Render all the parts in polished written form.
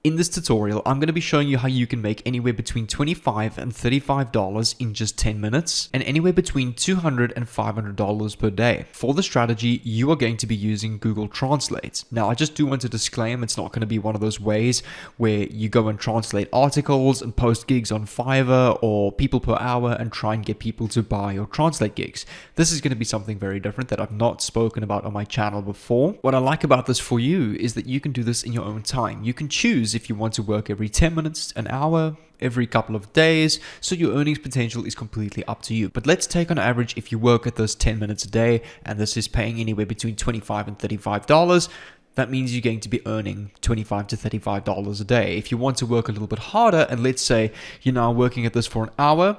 In this tutorial, I'm going to be showing you how you can make anywhere between $25 and $35 in just 10 minutes and anywhere between $200 and $500 per day. For the strategy, you are going to be using Google Translate. Now, I just do want to disclaim it's not going to be one of those ways where you go and translate articles and post gigs on Fiverr or people per hour and try and get people to buy or translate gigs. This is going to be something very different that I've not spoken about on my channel before. What I like about this for you is that you can do this in your own time. You can choose if you want to work every 10 minutes, an hour, every couple of days, so your earnings potential is completely up to you. But let's take on average, if you work at this 10 minutes a day, and this is paying anywhere between $25 and $35, that means you're going to be earning $25 to $35 a day. If you want to work a little bit harder, and let's say you're now working at this for an hour,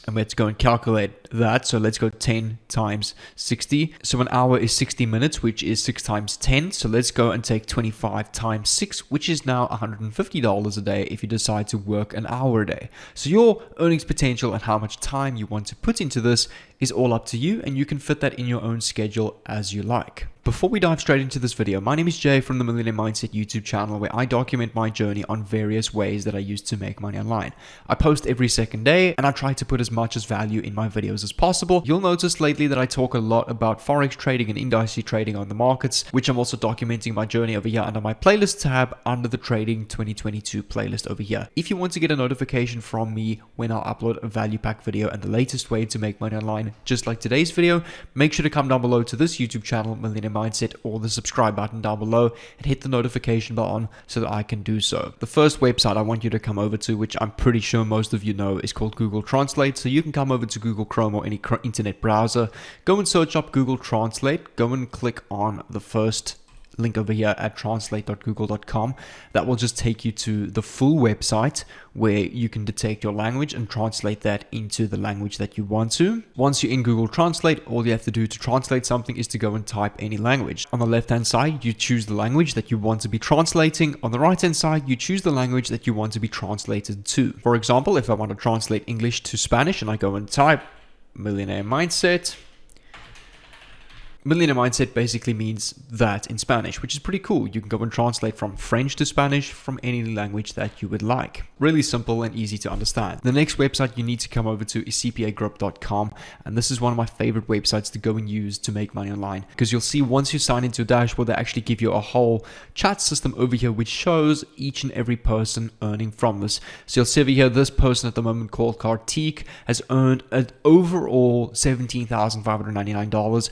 and let's go and calculate that. So let's go 10 times 60. So an hour is 60 minutes, which is 6 times 10. So let's go and take 25 times 6, which is now $150 a day if you decide to work an hour a day. So your earnings potential and how much time you want to put into this is all up to you, and you can fit that in your own schedule as you like. Before we dive straight into this video, my name is Jay from the Millionaire Mindset YouTube channel, where I document my journey on various ways that I use to make money online. I post every second day, and I try to put as much as value in my videos as possible. You'll notice lately that I talk a lot about Forex trading and indice trading on the markets, which I'm also documenting my journey over here under my playlist tab under the Trading 2022 playlist over here. If you want to get a notification from me when I upload a value pack video and the latest way to make money online, just like today's video, make sure to come down below to this YouTube channel, Millionaire Mindset, or the subscribe button down below and hit the notification button so that I can do so. The first website I want you to come over to, which I'm pretty sure most of you know, is called Google Translate. So you can come over to Google Chrome or any internet browser, go and search up Google Translate, go and click on the first link over here at translate.google.com. That will just take you to the full website where you can detect your language and translate that into the language that you want to. Once you're in Google Translate, all you have to do to translate something is to go and type any language. On the left hand side, you choose the language that you want to be translating. On the right hand side, you choose the language that you want to be translated to. For example, if I want to translate English to Spanish and I go and type Millionaire Mindset, Millionaire Mindset basically means that in Spanish, which is pretty cool. You can go and translate from French to Spanish from any language that you would like. Really simple and easy to understand. The next website you need to come over to is CPAGrip.com, and this is one of my favorite websites to go and use to make money online, because you'll see once you sign into a dashboard, they actually give you a whole chat system over here which shows each and every person earning from this. So you'll see over here, this person at the moment called Kartik has earned an overall $17,599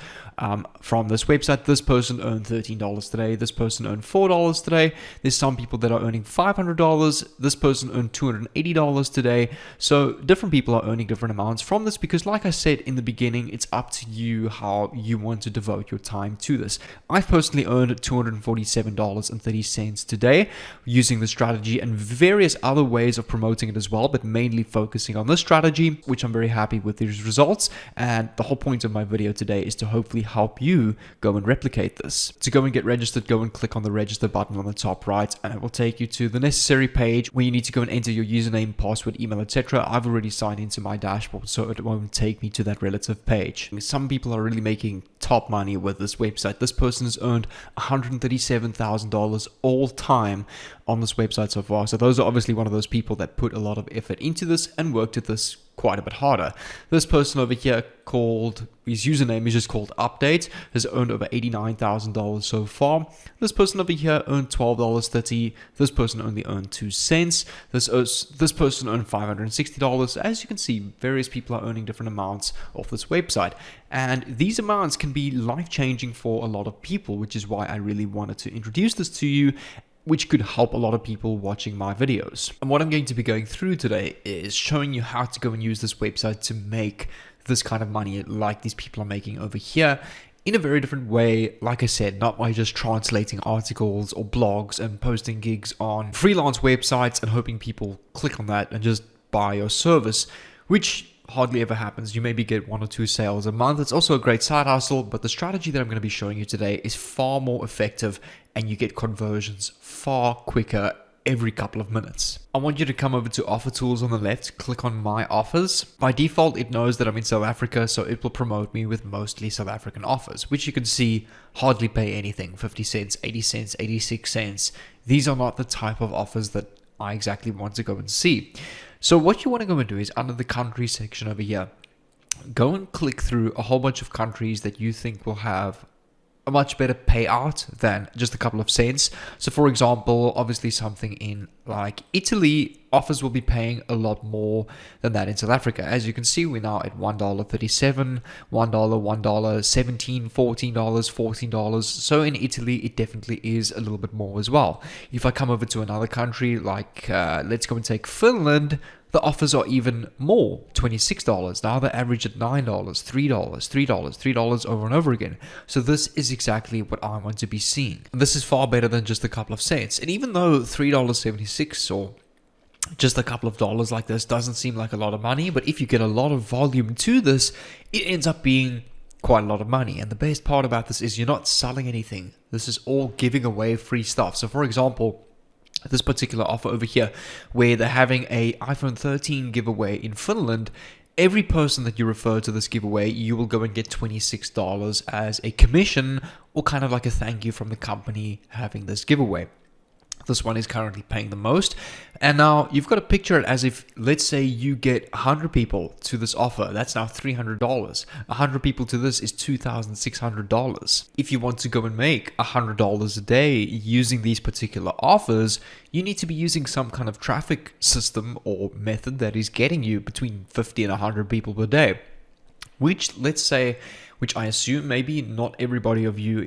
from this website. This person earned $13 today. This person earned $4 today. There's some people that are earning $500. This person earned $280 today. So different people are earning different amounts from this, because like I said in the beginning, it's up to you how you want to devote your time to this. I've personally earned $247.30 today using the strategy and various other ways of promoting it as well, but mainly focusing on this strategy, which I'm very happy with these results. And the whole point of my video today is to hopefully help you go and replicate this. To go and get registered, go and click on the register button on the top right, and it will take you to the necessary page where you need to go and enter your username, password, email, etc. I've already signed into my dashboard, so it won't take me to that relative page. Some people are really making top money with this website. This person has earned $137,000 all time on this website so far. So those are obviously one of those people that put a lot of effort into this and worked at this quite a bit harder. This person over here, called his username is just called Update, has earned over $89,000 so far. This person over here earned $12.30. This person only earned 2 cents. This person earned $560. As you can see, various people are earning different amounts off this website, and these amounts can be life-changing for a lot of people, which is why I really wanted to introduce this to you, which could help a lot of people watching my videos. And what I'm going to be going through today is showing you how to go and use this website to make this kind of money like these people are making over here, in a very different way. Like I said, not by just translating articles or blogs and posting gigs on freelance websites and hoping people click on that and just buy your service, which hardly ever happens. You maybe get 1 or 2 sales a month. It's also a great side hustle, but the strategy that I'm going to be showing you today is far more effective, and you get conversions far quicker every couple of minutes. I want you to come over to offer tools on the left, click on my offers. By default, it knows that I'm in South Africa, so it will promote me with mostly South African offers, which you can see hardly pay anything, 50 cents, 80 cents, 86 cents. These are not the type of offers that I exactly want to go and see. So what you want to go and do is under the country section over here, go and click through a whole bunch of countries that you think will have a much better payout than just a couple of cents. So for example, obviously something in like Italy, offers will be paying a lot more than that in South Africa. As you can see, we're now at $1.37, $1, $1, $17, $14, $14. So in Italy, it definitely is a little bit more as well. If I come over to another country, like let's go and take Finland, the offers are even more, $26. Now they average at $9, $3, $3, $3 over and over again. So this is exactly what I want to be seeing. And this is far better than just a couple of cents. And even though $3.76 or just a couple of dollars like this doesn't seem like a lot of money, but if you get a lot of volume to this, it ends up being quite a lot of money. And the best part about this is you're not selling anything. This is all giving away free stuff. So for example, this particular offer over here, where they're having a iPhone 13 giveaway in Finland, every person that you refer to this giveaway, you will go and get $26 as a commission, or kind of like a thank you from the company having this giveaway. This one is currently paying the most. And now you've got to picture it as if, let's say you get 100 people to this offer. That's now $300. 100 people to this is $2,600. If you want to go and make $100 a day using these particular offers, you need to be using some kind of traffic system or method that is getting you between 50 and 100 people per day. Which I assume maybe not everybody of you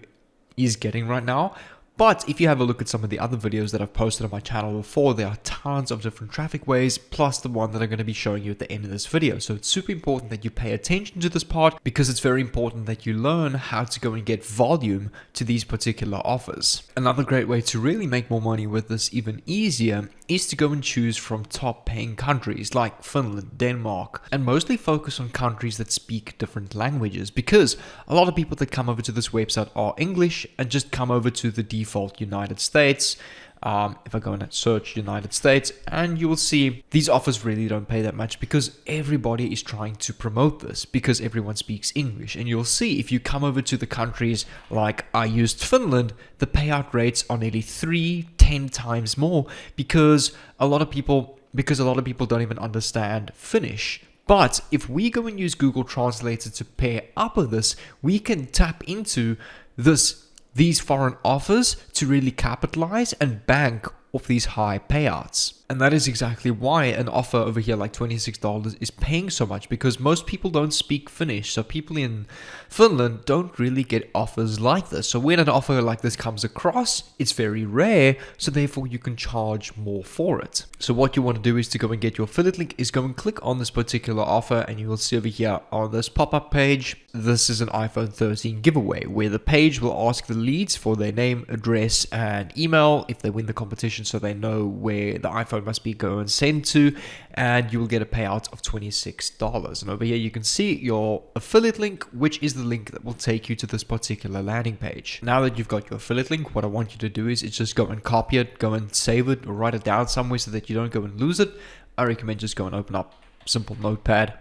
is getting right now. But if you have a look at some of the other videos that I've posted on my channel before, there are tons of different traffic ways, plus the one that I'm going to be showing you at the end of this video. So it's super important that you pay attention to this part, because it's very important that you learn how to go and get volume to these particular offers. Another great way to really make more money with this even easier is to go and choose from top paying countries like Finland, Denmark, and mostly focus on countries that speak different languages, because a lot of people that come over to this website are English and just come over to the default United States. If I go and search United States, and you will see these offers really don't pay that much, because everybody is trying to promote this, because everyone speaks English. And you'll see if you come over to the countries like I used Finland, the payout rates are nearly 3-10 times more, because a lot of people don't even understand Finnish. But if we go and use Google Translator to pair up with this, we can tap into these foreign offers to really capitalize and bank off these high payouts. And that is exactly why an offer over here like $26 is paying so much, because most people don't speak Finnish. So people in Finland don't really get offers like this. So when an offer like this comes across, it's very rare. So therefore you can charge more for it. So what you want to do is to go and get your affiliate link, is go and click on this particular offer, and you will see over here on this pop-up page, this is an iPhone 13 giveaway, where the page will ask the leads for their name, address, and email if they win the competition, so they know where the iPhone must be going sent to, and you will get a payout of $26. And over here you can see your affiliate link, which is the link that will take you to this particular landing page. Now that you've got your affiliate link, what I want you to do is just go and copy it, go and save it, or write it down somewhere so that you don't go and lose it. I recommend just go and open up simple notepad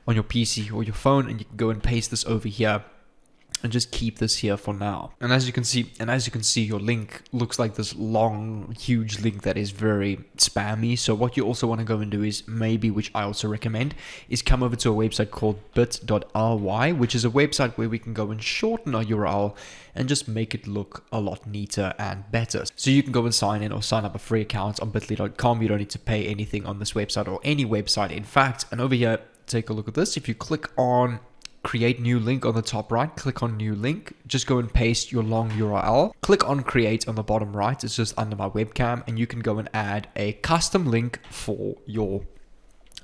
on your PC or your phone, and you can go and paste this over here and just keep this here for now. And as you can see, your link looks like this long, huge link that is very spammy. So what you also want to go and do is maybe, which I also recommend, is come over to a website called bit.ly, which is a website where we can go and shorten our URL and just make it look a lot neater and better. So you can go and sign in or sign up a free account on bit.ly.com. You don't need to pay anything on this website or any website, in fact. And over here, take a look at this. If you click on create new link on the top right, click on new link, just go and paste your long URL, click on create on the bottom right, it's just under my webcam, and you can go and add a custom link for your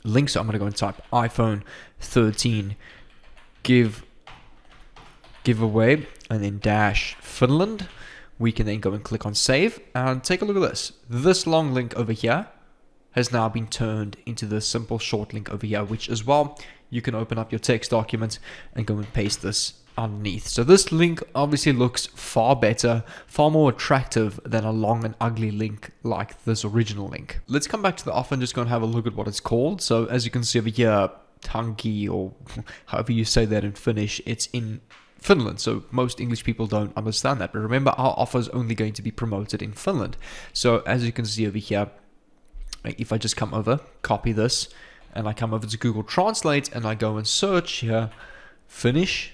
link. So I'm going to go and type iPhone 13 giveaway and then dash Finland. We can then go and click on save, and take a look at this. This long link over here has now been turned into this simple short link over here, which as well, you can open up your text document and go and paste this underneath. So this link obviously looks far better, far more attractive than a long and ugly link like this original link. Let's come back to the offer and just go and have a look at what it's called. So as you can see over here, Tanki, or however you say that in Finnish, it's in Finland, so most English people don't understand that. But remember, our offer is only going to be promoted in Finland. So as you can see over here, if I just come over, copy this, and I come over to Google Translate and I go and search here, Finnish,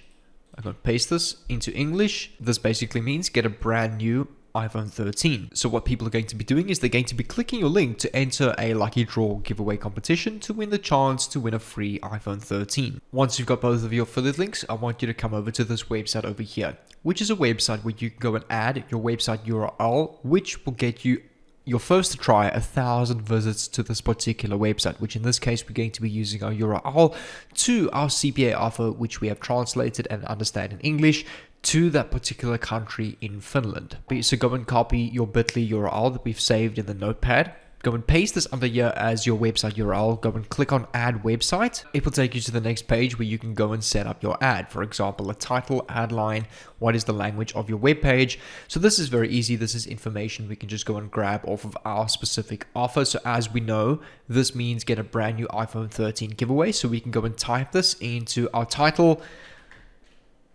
I'm going to paste this into English. This basically means get a brand new iPhone 13. So what people are going to be doing is they're going to be clicking your link to enter a lucky draw giveaway competition to win the chance to win a free iPhone 13. Once you've got both of your affiliate links, I want you to come over to this website over here, which is a website where you can go and add your website URL, which will get you your first to try 1,000 visits to this particular website, which in this case we're going to be using our URL to our CPA offer, which we have translated and understand in English to that particular country in Finland. So go and copy your bit.ly URL that we've saved in the notepad. Go and paste this under here as your website URL. Go and click on add website. It will take you to the next page where you can go and set up your ad. For example, a title, ad line, what is the language of your web page. So this is very easy. This is information we can just go and grab off of our specific offer. So as we know, this means get a brand new iPhone 13 giveaway. So we can go and type this into our title,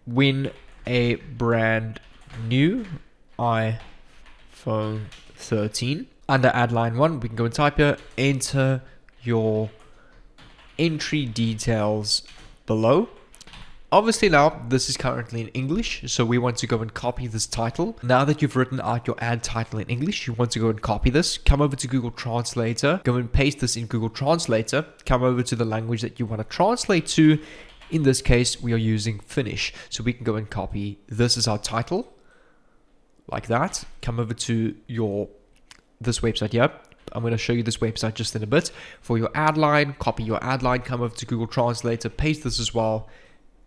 win a brand new iPhone 13. Under add line 1, we can go and type here, enter your entry details below. Obviously now, this is currently in English, so we want to go and copy this title. Now that you've written out your ad title in English, you want to go and copy this. Come over to Google Translator, go and paste this in Google Translator. Come over to the language that you want to translate to. In this case, we are using Finnish, so we can go and copy this as our title, like that. Come over to this website here. I'm going to show you this website just in a bit. For your ad line, copy your ad line, come over to Google Translator, paste this as well,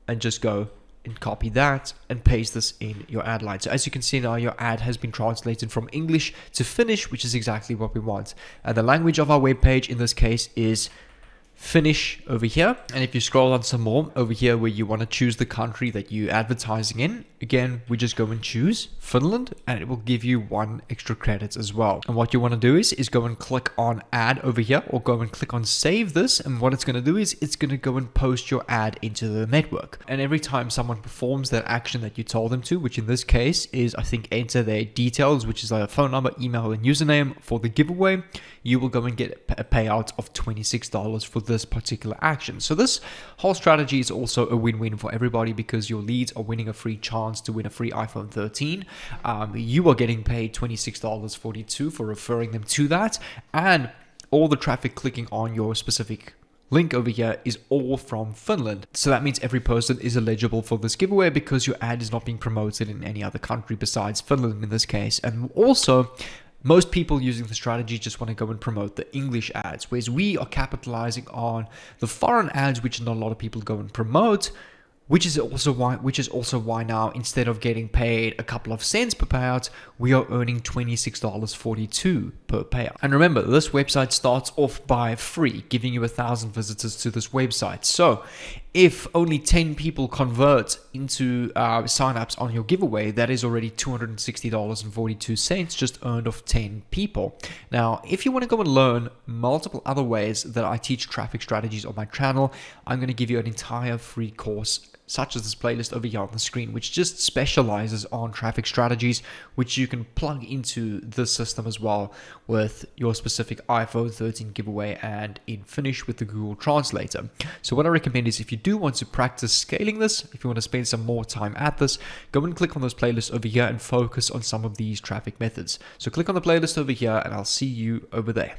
and just go and copy that and paste this in your ad line. So as you can see now, your ad has been translated from English to Finnish, which is exactly what we want. And the language of our web page in this case is Finnish over here. And if you scroll on some more over here where you want to choose the country that you're advertising in, again, we just go and choose Finland and it will give you 1 extra credits as well. And what you want to do is go and click on add over here, or go and click on save this. And what it's going to do is it's going to go and post your ad into the network. And every time someone performs that action that you told them to, which in this case is, I think, enter their details, which is their phone number, email, and username for the giveaway, you will go and get a payout of $26 for this particular action. So this whole strategy is also a win-win for everybody because your leads are winning a free chance to win a free iPhone 13. You are getting paid $26.42 for referring them to that, and all the traffic clicking on your specific link over here is all from Finland. So that means every person is eligible for this giveaway because your ad is not being promoted in any other country besides Finland in this case. And also, most people using the strategy just want to go and promote the English ads, whereas we are capitalizing on the foreign ads, which not a lot of people go and promote, which is also why now, instead of getting paid a couple of cents per payout, we are earning $26.42 per payout. And remember, this website starts off by free, giving you 1,000 visitors to this website. So if only 10 people convert into signups on your giveaway, that is already $260.42 just earned off 10 people. Now, if you want to go and learn multiple other ways that I teach traffic strategies on my channel, I'm going to give you an entire free course such as this playlist over here on the screen, which just specializes on traffic strategies, which you can plug into the system as well with your specific iPhone 13 giveaway and in Finnish with the Google Translator. So what I recommend is, if you do want to practice scaling this, if you want to spend some more time at this, go and click on those playlists over here and focus on some of these traffic methods. So click on the playlist over here and I'll see you over there.